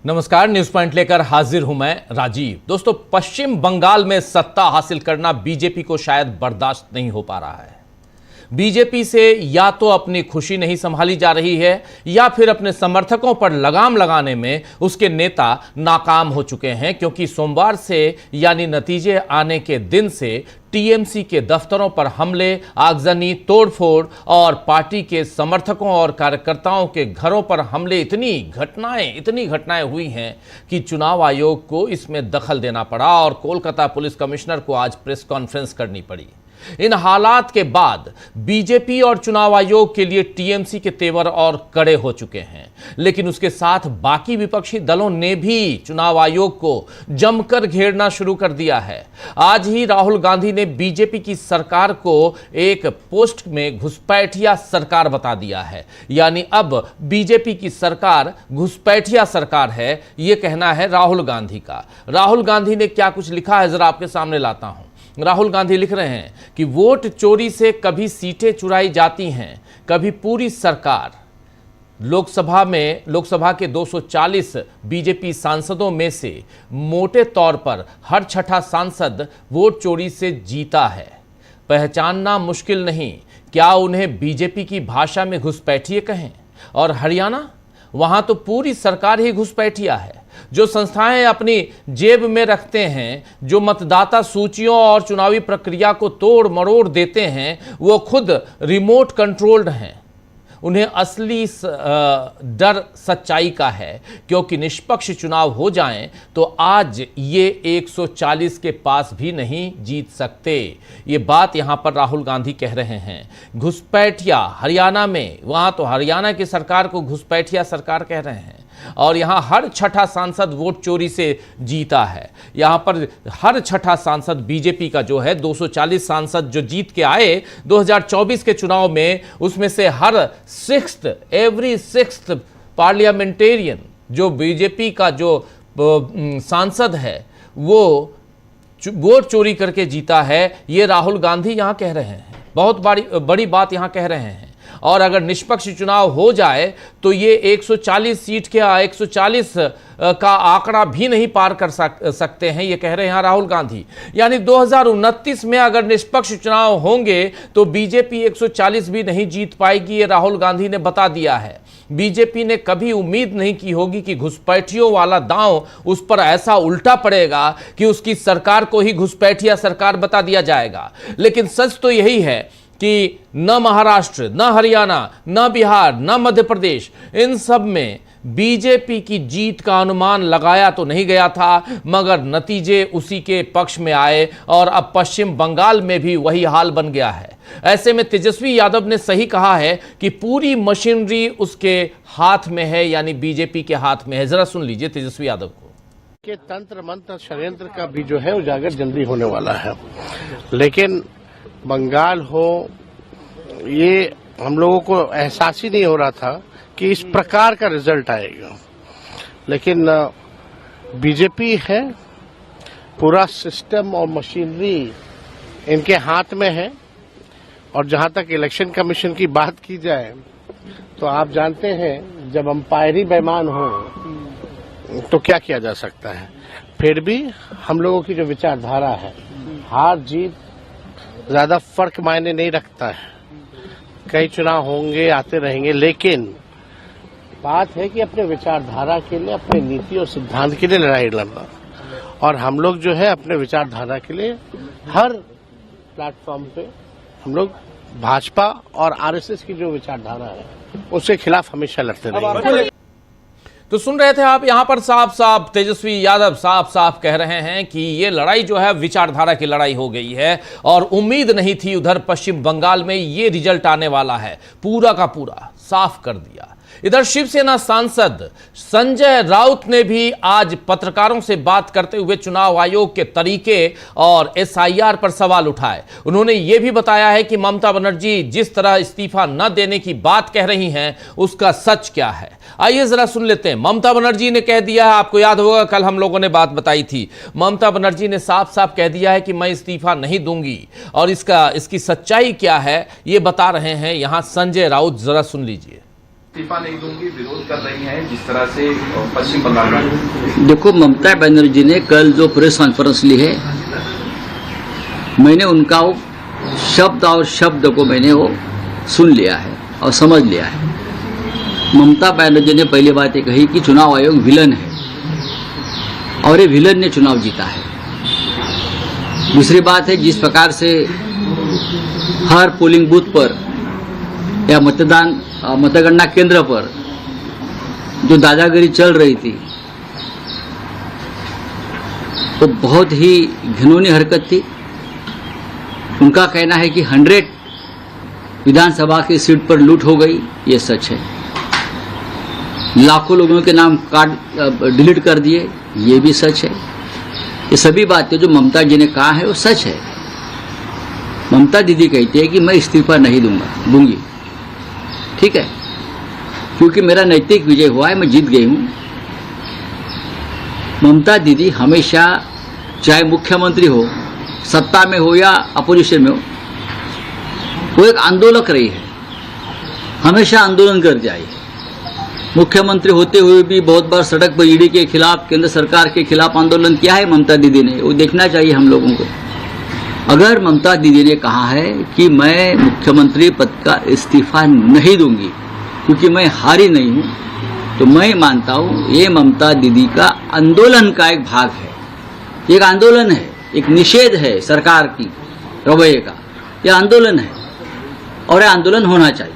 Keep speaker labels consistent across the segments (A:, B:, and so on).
A: नमस्कार, news point लेकर हाजिर हूं मैं राजीव। दोस्तों, पश्चिम बंगाल में सत्ता हासिल करना बीजेपी को शायद बर्दाश्त नहीं हो पा रहा है। बीजेपी से या तो अपनी खुशी नहीं संभाली जा रही है या फिर अपने समर्थकों पर लगाम लगाने में उसके नेता नाकाम हो चुके हैं, क्योंकि सोमवार से यानी नतीजे आने के दिन से टीएमसी के दफ्तरों पर हमले, आगजनी, तोड़फोड़ और पार्टी के समर्थकों और कार्यकर्ताओं के घरों पर हमले, इतनी घटनाएं हुई हैं कि चुनाव आयोग को इसमें दखल देना पड़ा और कोलकाता पुलिस कमिश्नर को आज प्रेस कॉन्फ्रेंस करनी पड़ी। इन हालात के बाद बीजेपी और चुनाव आयोग के लिए टीएमसी के तेवर और कड़े हो चुके हैं, लेकिन उसके साथ बाकी विपक्षी दलों ने भी चुनाव आयोग को जमकर घेरना शुरू कर दिया है। आज ही राहुल गांधी ने बीजेपी की सरकार को एक पोस्ट में घुसपैठिया सरकार बता दिया है, यानी अब बीजेपी की सरकार घुसपैठिया सरकार है, यह कहना है राहुल गांधी का। राहुल गांधी ने क्या कुछ लिखा है, जरा आपके सामने लाता हूं। राहुल गांधी लिख रहे हैं कि वोट चोरी से कभी सीटें चुराई जाती हैं, कभी पूरी सरकार। लोकसभा के 240 बीजेपी सांसदों में से मोटे तौर पर हर छठा सांसद वोट चोरी से जीता है। पहचानना मुश्किल नहीं, क्या उन्हें बीजेपी की भाषा में घुसपैठिए कहें? और हरियाणा, वहां तो पूरी सरकार ही घुसपैठिया है। जो संस्थाएं अपनी जेब में रखते हैं, जो मतदाता सूचियों और चुनावी प्रक्रिया को तोड़ मरोड़ देते हैं, वो खुद रिमोट कंट्रोल्ड हैं। उन्हें असली डर सच्चाई का है, क्योंकि निष्पक्ष चुनाव हो जाएं तो आज ये 140 के पास भी नहीं जीत सकते। ये बात यहां पर राहुल गांधी कह रहे हैं। घुसपैठिया हरियाणा में, वहां तो हरियाणा की सरकार को घुसपैठिया सरकार कह रहे हैं, और यहां हर छठा सांसद वोट चोरी से जीता है। यहां पर हर छठा सांसद बीजेपी का जो है 240 सांसद जो जीत के आए 2024 के चुनाव में, उसमें से हर एवरी सिक्स्थ पार्लियामेंटेरियन जो बीजेपी का जो सांसद है वो वोट चोरी करके जीता है। ये राहुल गांधी यहां कह रहे हैं, बहुत बड़ी बात यहां कह रहे हैं। और अगर निष्पक्ष चुनाव हो जाए तो ये 140 सीट के 140 का आंकड़ा भी नहीं पार कर सकते हैं, ये कह रहे हैं राहुल गांधी। यानी 2029 में अगर निष्पक्ष चुनाव होंगे तो बीजेपी 140 भी नहीं जीत पाएगी, ये राहुल गांधी ने बता दिया है। बीजेपी ने कभी उम्मीद नहीं की होगी कि घुसपैठियों वाला दांव उस पर ऐसा उल्टा पड़ेगा कि उसकी सरकार को ही घुसपैठिया सरकार बता दिया जाएगा। लेकिन सच तो यही है कि न महाराष्ट्र, न हरियाणा, न बिहार, न मध्य प्रदेश, इन सब में बीजेपी की जीत का अनुमान लगाया तो नहीं गया था, मगर नतीजे उसी के पक्ष में आए और अब पश्चिम बंगाल में भी वही हाल बन गया है। ऐसे में तेजस्वी यादव ने सही कहा है कि पूरी मशीनरी उसके हाथ में है, यानी बीजेपी के हाथ में है। जरा सुन लीजिए तेजस्वी यादव को।
B: कि तंत्र मंत्र षड्यंत्र का भी जो है उजागर जल्दी होने वाला है, लेकिन बंगाल हो, ये हम लोगों को एहसास ही नहीं हो रहा था कि इस प्रकार का रिजल्ट आएगा। लेकिन बीजेपी है, पूरा सिस्टम और मशीनरी इनके हाथ में है। और जहां तक इलेक्शन कमीशन की बात की जाए तो आप जानते हैं, जब अंपायर ही बेईमान हो तो क्या किया जा सकता है। फिर भी हम लोगों की जो विचारधारा है, हार जीत ज्यादा फर्क मायने नहीं रखता है। कई चुनाव होंगे, आते रहेंगे, लेकिन बात है कि अपने विचारधारा के लिए, अपने नीति और सिद्धांत के लिए लड़ाई लड़ना। और हम लोग जो है अपने विचारधारा के लिए हर प्लेटफॉर्म पे हम लोग भाजपा और आरएसएस की जो विचारधारा है उसके खिलाफ हमेशा लड़ते रहेंगे।
A: तो सुन रहे थे आप, यहां पर साफ तेजस्वी यादव साफ कह रहे हैं कि ये लड़ाई जो है विचारधारा की लड़ाई हो गई है, और उम्मीद नहीं थी उधर पश्चिम बंगाल में ये रिजल्ट आने वाला है। पूरा का पूरा साफ कर दिया। इधर शिवसेना सांसद संजय राउत ने भी आज पत्रकारों से बात करते हुए चुनाव आयोग के तरीके और एसआईआर पर सवाल उठाए। उन्होंने यह भी बताया है कि ममता बनर्जी जिस तरह इस्तीफा न देने की बात कह रही हैं, उसका सच क्या है। आइए जरा सुन लेते हैं। ममता बनर्जी ने कह दिया है, आपको याद होगा कल हम लोगों ने बात बताई थी, ममता बनर्जी ने साफ कह दिया है कि मैं इस्तीफा नहीं दूंगी, और इसकी सच्चाई क्या है ये बता रहे हैं यहां संजय राउत। जरा सुन लीजिए।
C: इस्तीफा नहीं दूंगी विरोध कर रही हैं जिस तरह से पश्चिम बंगाल में।
D: देखो, ममता बनर्जी ने कल जो प्रेस कॉन्फ्रेंस ली है, मैंने उनका वो शब्द और शब्द को मैंने वो सुन लिया है और समझ लिया है। ममता बनर्जी ने पहली बात ये कही कि चुनाव आयोग विलन है और ये विलन ने चुनाव जीता है। दूसरी बात है, जिस प्रकार से हर पोलिंग बूथ पर या मतगणना केंद्र पर जो दादागिरी चल रही थी वो बहुत ही घिनौनी हरकत थी। उनका कहना है कि 100 विधानसभा की सीट पर लूट हो गई, ये सच है। लाखों लोगों के नाम डिलीट कर दिए, ये भी सच है। ये सभी बातें जो ममता जी ने कहा है वो सच है। ममता दीदी कहती है कि मैं इस्तीफा नहीं दूंगी, ठीक है, क्योंकि मेरा नैतिक विजय हुआ है, मैं जीत गई हूं। ममता दीदी हमेशा, चाहे मुख्यमंत्री हो, सत्ता में हो या अपोजिशन में हो, वो एक आंदोलक रही है, हमेशा आंदोलन करती आई है। मुख्यमंत्री होते हुए भी बहुत बार सड़क पर ईडी के खिलाफ, केंद्र सरकार के खिलाफ आंदोलन किया है ममता दीदी ने, वो देखना चाहिए हम लोगों को। अगर ममता दीदी ने कहा है कि मैं मुख्यमंत्री पद का इस्तीफा नहीं दूंगी क्योंकि मैं हारी नहीं हूं, तो मैं मानता हूं ये ममता दीदी का आंदोलन का एक भाग है। एक आंदोलन है, एक निषेध है सरकार की रवैये का, यह आंदोलन है और यह आंदोलन होना चाहिए।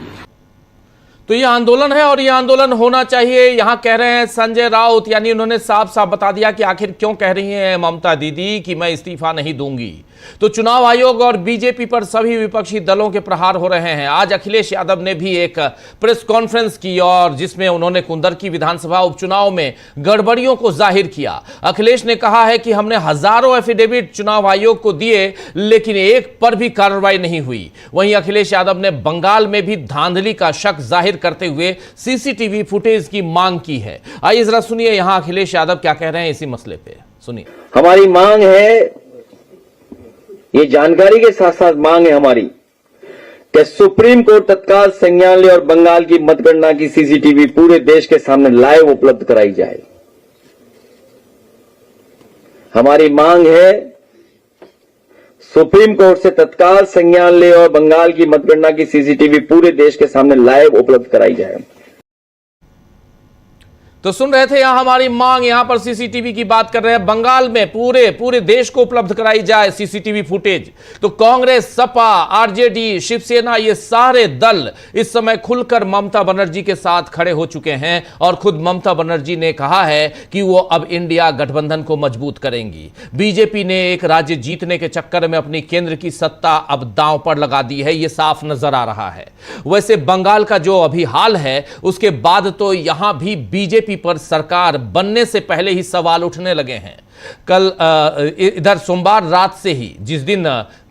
A: तो ये आंदोलन है और ये आंदोलन होना चाहिए, यहां कह रहे हैं संजय राउत। यानी उन्होंने साफ साफ बता दिया कि आखिर क्यों कह रही हैं ममता दीदी कि मैं इस्तीफा नहीं दूंगी। तो चुनाव आयोग और बीजेपी पर सभी विपक्षी दलों के प्रहार हो रहे हैं। आज अखिलेश यादव ने भी एक प्रेस कॉन्फ्रेंस की और जिसमें उन्होंने कुंदरकी विधानसभा उपचुनाव में गड़बड़ियों को जाहिर किया। अखिलेश ने कहा है कि हमने हजारों एफिडेविट चुनाव आयोग को दिए लेकिन एक पर भी कार्रवाई नहीं हुई। वहीं अखिलेश यादव ने बंगाल में भी धांधली का शक जाहिर करते हुए सीसीटीवी फुटेज की मांग की है। आइए जरा सुनिए यहां अखिलेश यादव क्या कह रहे हैं इसी मसले पे, सुनिए।
E: हमारी मांग है, ये जानकारी के साथ साथ मांग है हमारी कि सुप्रीम कोर्ट तत्काल संज्ञान ले और बंगाल की मतगणना की सीसीटीवी पूरे देश के सामने लाइव उपलब्ध कराई जाए। हमारी मांग है सुप्रीम कोर्ट से तत्काल संज्ञान ले और बंगाल की मतगणना की सीसीटीवी पूरे देश के सामने लाइव उपलब्ध कराई जाए।
A: तो सुन रहे थे यहां हमारी मांग, यहां पर सीसीटीवी की बात कर रहे हैं। बंगाल में पूरे देश को उपलब्ध कराई जाए सीसीटीवी फुटेज। तो कांग्रेस, सपा, आरजेडी, शिवसेना, ये सारे दल इस समय खुलकर ममता बनर्जी के साथ खड़े हो चुके हैं और खुद ममता बनर्जी ने कहा है कि वो अब इंडिया गठबंधन को मजबूत करेंगी। बीजेपी ने एक राज्य जीतने के चक्कर में अपनी केंद्र की सत्ता अब दांव पर लगा दी है, ये साफ नजर आ रहा है। वैसे बंगाल का जो अभी हाल है उसके बाद तो यहां भी बीजेपी पर सरकार बनने से पहले ही सवाल उठने लगे हैं। कल इधर सोमवार रात से ही, जिस दिन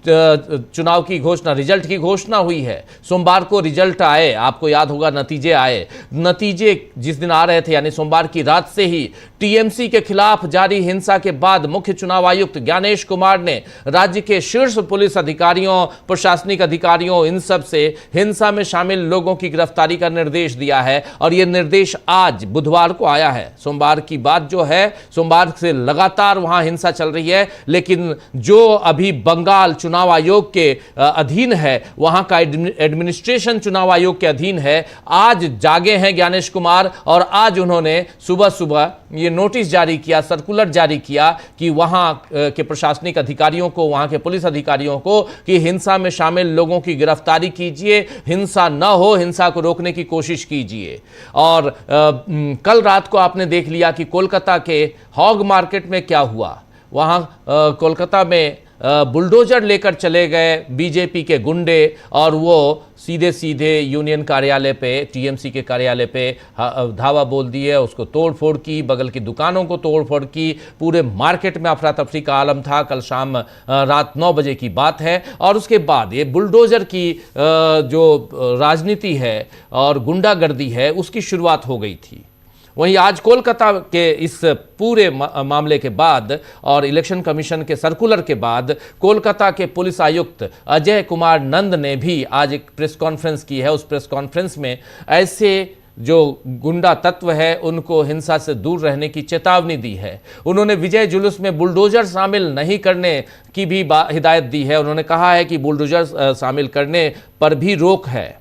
A: चुनाव की घोषणा, रिजल्ट की घोषणा हुई है, सोमवार को रिजल्ट आए, आपको याद होगा नतीजे आए। नतीजे जिस दिन आ रहे थे यानी सोमवार की रात से ही टीएमसी के खिलाफ जारी हिंसा के बाद मुख्य चुनाव आयुक्त ज्ञानेश कुमार ने राज्य के शीर्ष पुलिस अधिकारियों, प्रशासनिक अधिकारियों, इन सब से हिंसा में शामिल लोगों की गिरफ्तारी का निर्देश दिया है और यह निर्देश आज बुधवार को आया है। सोमवार की बात जो है, सोमवार से लगातार वहां हिंसा चल रही है, लेकिन जो अभी बंगाल चुनाव आयोग के अधीन है, वहां का एडमिनिस्ट्रेशन चुनाव आयोग के अधीन है। आज जागे हैं ज्ञानेश कुमार और आज उन्होंने सुबह सुबह ये नोटिस जारी किया, सर्कुलर जारी किया कि वहां के प्रशासनिक अधिकारियों को, वहां के पुलिस अधिकारियों को कि हिंसा में शामिल लोगों की गिरफ्तारी कीजिए, हिंसा न हो, हिंसा को रोकने की कोशिश कीजिए। और कल रात को आपने देख लिया कि कोलकाता के हॉग मार्केट में क्या हुआ। वहां कोलकाता में बुलडोजर लेकर चले गए बीजेपी के गुंडे और वो सीधे सीधे यूनियन कार्यालय पे, टीएमसी के कार्यालय पे धावा बोल दिए, उसको तोड़फोड़ की, बगल की दुकानों को तोड़फोड़ की, पूरे मार्केट में अफरा तफरी का आलम था। कल शाम रात 9 बजे की बात है और उसके बाद ये बुलडोजर की जो राजनीति है और गुंडागर्दी है उसकी शुरुआत हो गई थी। वहीं आज कोलकाता के इस पूरे मामले के बाद और इलेक्शन कमीशन के सर्कुलर के बाद कोलकाता के पुलिस आयुक्त अजय कुमार नंद ने भी आज एक प्रेस कॉन्फ्रेंस की है। उस प्रेस कॉन्फ्रेंस में ऐसे जो गुंडा तत्व है उनको हिंसा से दूर रहने की चेतावनी दी है। उन्होंने विजय जुलूस में बुलडोजर शामिल नहीं करने की भी हिदायत दी है। उन्होंने कहा है कि बुलडोजर शामिल करने पर भी रोक है,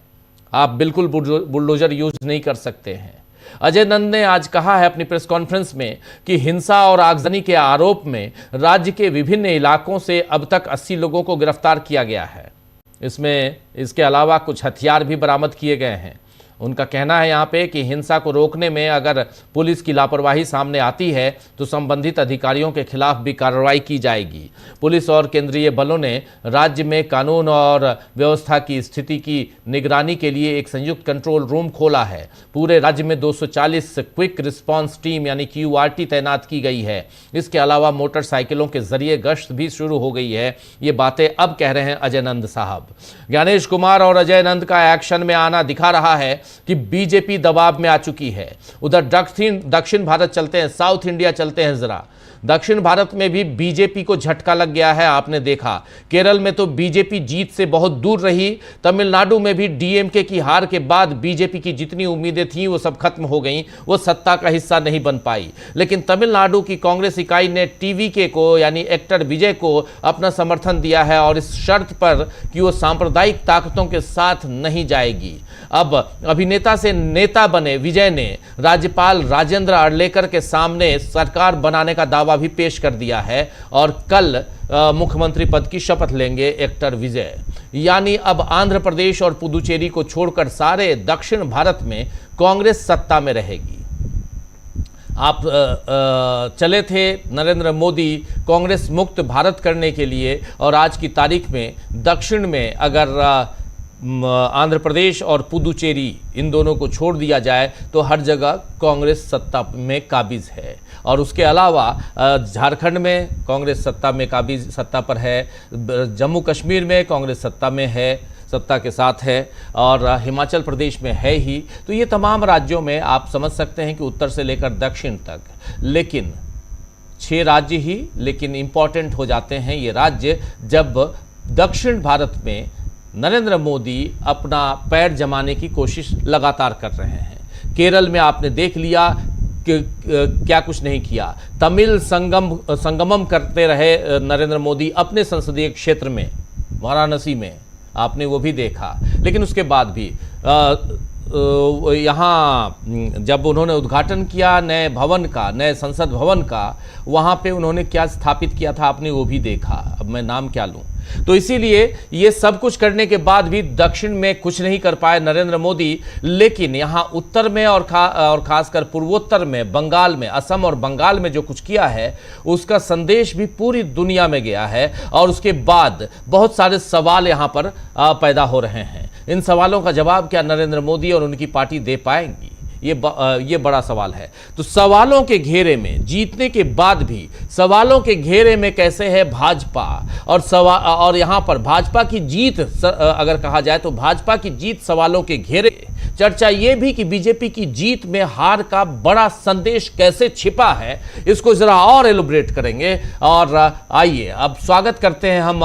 A: आप बिल्कुल बुलडोजर यूज नहीं कर सकते हैं। अजय नंद ने आज कहा है अपनी प्रेस कॉन्फ्रेंस में कि हिंसा और आगजनी के आरोप में राज्य के विभिन्न इलाकों से अब तक 80 लोगों को गिरफ्तार किया गया है। इसके अलावा कुछ हथियार भी बरामद किए गए हैं। उनका कहना है यहाँ पे कि हिंसा को रोकने में अगर पुलिस की लापरवाही सामने आती है तो संबंधित अधिकारियों के खिलाफ भी कार्रवाई की जाएगी। पुलिस और केंद्रीय बलों ने राज्य में कानून और व्यवस्था की स्थिति की निगरानी के लिए एक संयुक्त कंट्रोल रूम खोला है। पूरे राज्य में 240 क्विक रिस्पांस टीम यानी QRT तैनात की गई है। इसके अलावा मोटरसाइकिलों के जरिए गश्त भी शुरू हो गई है। ये बातें अब कह रहे हैं अजय नंद साहब। ज्ञानेश कुमार और अजय नंद का एक्शन में आना दिखा रहा है कि बीजेपी दबाव में आ चुकी है। उधर दक्षिण भारत चलते हैं, साउथ इंडिया चलते हैं जरा। दक्षिण भारत में भी बीजेपी को झटका लग गया है। आपने देखा केरल में तो बीजेपी जीत से बहुत दूर रही। तमिलनाडु में भी DMK की हार के बाद बीजेपी की जितनी उम्मीदें थीं वो सब खत्म हो गईं, वो सत्ता का हिस्सा नहीं बन पाई। लेकिन तमिलनाडु की कांग्रेस इकाई ने TVK को यानी एक्टर विजय को अपना समर्थन दिया है और इस शर्त पर कि वो सांप्रदायिक ताकतों के साथ नहीं जाएगी। अब अभिनेता से नेता बने विजय ने राज्यपाल राजेंद्र अर्लेकर के सामने सरकार बनाने का दावा भी पेश कर दिया है और कल मुख्यमंत्री पद की शपथ लेंगे एक्टर विजय। यानी अब आंध्र प्रदेश और पुदुचेरी को छोड़कर सारे दक्षिण भारत में कांग्रेस सत्ता में रहेगी। आप चले थे नरेंद्र मोदी कांग्रेस मुक्त भारत करने के लिए और आज की तारीख में दक्षिण में अगर आंध्र प्रदेश और पुदुचेरी इन दोनों को छोड़ दिया जाए तो हर जगह कांग्रेस सत्ता में काबिज है। और उसके अलावा झारखंड में कांग्रेस सत्ता पर है, जम्मू कश्मीर में कांग्रेस सत्ता के साथ है और हिमाचल प्रदेश में है ही। तो ये तमाम राज्यों में आप समझ सकते हैं कि उत्तर से लेकर दक्षिण तक, लेकिन 6 राज्य ही लेकिन इम्पॉर्टेंट हो जाते हैं ये राज्य जब दक्षिण भारत में नरेंद्र मोदी अपना पैर जमाने की कोशिश लगातार कर रहे हैं। केरल में आपने देख लिया कि क्या कुछ नहीं किया। तमिल संगमम करते रहे नरेंद्र मोदी अपने संसदीय क्षेत्र में, वाराणसी में, आपने वो भी देखा। लेकिन उसके बाद भी यहाँ जब उन्होंने उद्घाटन किया नए संसद भवन का, वहाँ पे उन्होंने क्या स्थापित किया था आपने वो भी देखा। अब मैं नाम क्या लूँ। तो इसीलिए ये सब कुछ करने के बाद भी दक्षिण में कुछ नहीं कर पाए नरेंद्र मोदी। लेकिन यहाँ उत्तर में और खासकर पूर्वोत्तर में, बंगाल में, असम और बंगाल में जो कुछ किया है उसका संदेश भी पूरी दुनिया में गया है। और उसके बाद बहुत सारे सवाल यहाँ पर पैदा हो रहे हैं। इन सवालों का जवाब क्या नरेंद्र मोदी और उनकी पार्टी दे पाएंगी, ये बड़ा सवाल है। तो सवालों के घेरे में, जीतने के बाद भी सवालों के घेरे में कैसे है भाजपा, और यहाँ पर भाजपा की जीत अगर कहा जाए तो भाजपा की जीत सवालों के घेरे। चर्चा ये भी कि बीजेपी की जीत में हार का बड़ा संदेश कैसे छिपा है, इसको जरा और एलोबरेट करेंगे। और आइए अब स्वागत करते हैं हम